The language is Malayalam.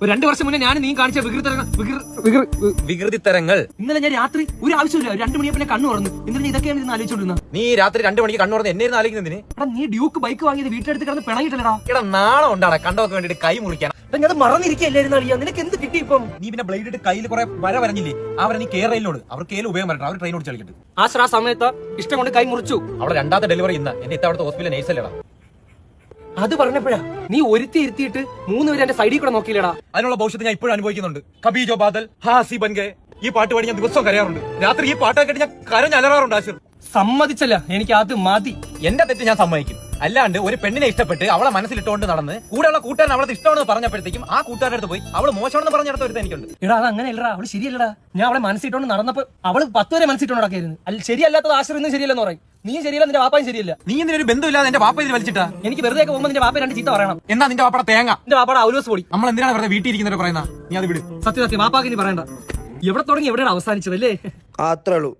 ഒരു 2 വർഷം മുന്നേ ഞാൻ നീ കാണിച്ച വികൃതിത്തരങ്ങൾ ഇന്നലെ ഞാൻ രാത്രി ഒരു ആവശ്യമില്ല 2 മണിയപ്പോ കണ്ണു തുറന്നു. ഇന്നലെ ഇതൊക്കെയാണ് ഇന്ന് ആലോചിച്ചോണ്ടിരുന്നത്. നീ രാത്രി 2 മണിക്ക് കണ്ണു തുറന്ന് എന്നെ ആലോചിക്കുന്നതിന്? എടാ നീ ഡ്യൂക്ക് ബൈക്ക് വാങ്ങിയത് വീട്ടിലെടുത്ത് കിടന്ന് പിണങ്ങിട്ടല്ലടാ. എടാ നാളെ ഉണ്ടാടാ കണ്ടോക്ക് വേണ്ടിട്ട് കൈ മുറിക്കാൻ. അത് മറന്നിരിക്കല്ലായിരുന്നു അളിയാ. നിനക്ക് എന്ത് കിട്ടി ഇപ്പം? നീ പിന്നെ ബ്ലേഡ് ഇട്ട് കയ്യിൽ കുറെ വര വരഞ്ഞില്ലേ? അവരെ നീ കേരളയിലോട് അവർ കേരള ഉപയോഗം വരട്ടെ. അവർ ട്രെയിൻ ഓടിച്ച് കളിക്കട്ടെ. ആ സമയത്ത് ഇഷ്ടം കൊണ്ട് കൈ മുറിച്ചു. അവിടെ 2ാമത്തെ ഡെലിവറി ഇന്ന്. എന്റെ അവിടുത്തെ ഹോസ്പിറ്റലിൽ നേഴ്സല്ലടാ. അത് പറഞ്ഞപ്പോഴാ നീ ഇരുത്തിയിട്ട് 3 പേര് എന്റെ സൈഡിൽ കൂടെ നോക്കിയില്ലടാ. അതിനുള്ള ഭവിഷ്യത്ത് ഞാൻ ഇപ്പോഴും അനുഭവിക്കുന്നുണ്ട്. കബി ജോ ബാദൽ ഹാസി ബൻഗെ ഈ പാട്ട് പാടി ഞാൻ ദിവസവും കരയാറുണ്ട്. രാത്രി ഈ പാട്ടൊക്കെ കേട്ട് ഞാൻ കരഞ്ഞലറാറുണ്ട്. ആശിർ സമ്മതിച്ചല്ല, എനിക്ക് അത് മതി. എന്റെ തെറ്റ് ഞാൻ സമ്മതിക്കും. അല്ലാണ്ട് ഒരു പെണ്ണിനെ ഇഷ്ടപ്പെട്ട് അവളെ മനസ്സിലിട്ടുകൊണ്ട് നടന്ന് കൂടെയുള്ള കൂട്ടുകാരൻ അവളെ ഇഷ്ടമാണെന്ന് പറഞ്ഞപ്പോഴത്തേക്കും ആ കൂട്ടുകാരുടെ അടുത്ത് പോയി അവള് മോശമാണെന്ന് പറഞ്ഞിടത്ത് ഒരുത്ത എനിക്കുണ്ട്. എടാ അത് അങ്ങനെ അല്ലടാ, അവള് ശരിയല്ലടാ. ഞാൻ അവളെ മനസ്സിട്ടോണ്ട് നടന്നപ്പോ അവള് 10 വരെ മനസ്സിട്ടോണ്ട് നടക്കായിരുന്നു. അല്ല ശരിയല്ലാത്തത് ആശ്രയം ശരിയല്ലെന്ന് പറയും. നീ ശരിയല്ല, നിന്റെ വാപ്പായും ശരിയല്ല. നീ എന്തിനൊരു ബന്ധമില്ലാതെ എന്റെ വാപ്പ ഇതിൽ വലിച്ചിട്ടാ? എനിക്ക് വെറുതെ പോകുമ്പോൾ നിന്റെ വാപ്പ 2 ചീത്ത പറയണം. എന്നാ നിന്റെ വാപ്പയുടെ തേങ്ങ, നിന്റെ വാപ്പയുടെ ഔലോസ് പൊടി. നമ്മൾ എന്തിനാണ് വെറുതെ വീട്ടിൽ ഇരിക്കുന്നവരെ പറയുന്ന? നീ അത് വിട്. സത്യം വാപ്പാക്ക് നീ പറയണ്ട. എവിടെ തുടങ്ങി എവിടെയാണ് അവസാനിച്ചത് അല്ലേ? അത്രേ ഉള്ളൂ.